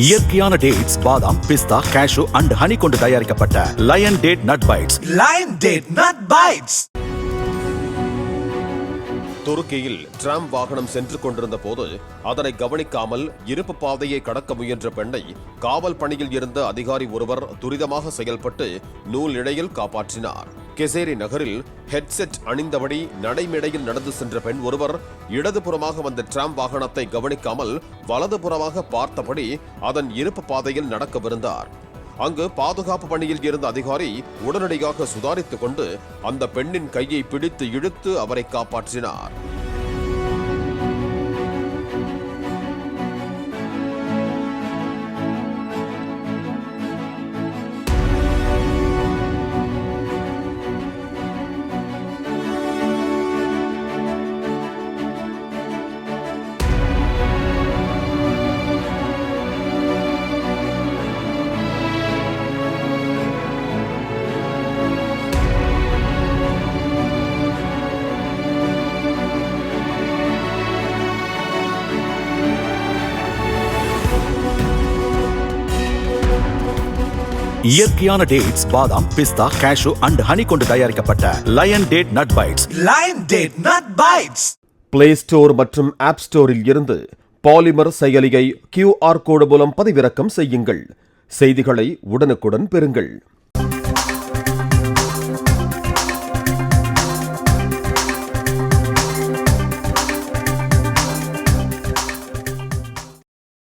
இயற்கையான டேட்ஸ், பாதாம், பிஸ்தா, cash and honey கொண்டு தயாரிக்கப்பட்ட lion date nut bites. Lion date nut bites. துருக்கியில் டிராம் வாகனம் சென்று கொண்டிருந்த போது அதனை கவனிக்காமல் இருப்பு பாதையை கடக்க முயன்ற பெண்ணை காவல் பணியில் இருந்த அதிகாரி ஒருவர் துரிதமாக செயல்பட்டு நூல் இழையில் காப்பாற்றினார். கெசேரி நகரில் ஹெட்செட் அணிந்தபடி நடைமேடையில் நடந்து சென்ற பெண் ஒருவர் இடதுபுறமாக வந்த டிராம் வாகனத்தை கவனிக்காமல் வலதுபுறமாக பார்த்தபடி அதன் இருப்பு பாதையில் நடக்கவிருந்தார். அங்கு பாதுகாப்பு பணியில் இருந்த அதிகாரி உடனடியாக சுதாரித்துக் கொண்டு அந்த பெண்ணின் கையை பிடித்து இழுத்து அவரை காப்பாற்றினார். இயற்கையான டேட்ஸ், பாதாம், பிஸ்தா, கேஷு அண்ட் ஹனி கொண்டு தயாரிக்கப்பட்ட lion date nut bites. Lion date nut bites. Play store மற்றும் ஆப் ஸ்டோரில் இருந்து பாலிமர் செயலியை QR கோடு மூலம் பதிவிறக்கம் செய்யுங்கள். செய்திகளை உடனுக்குடன் பெறுங்கள்.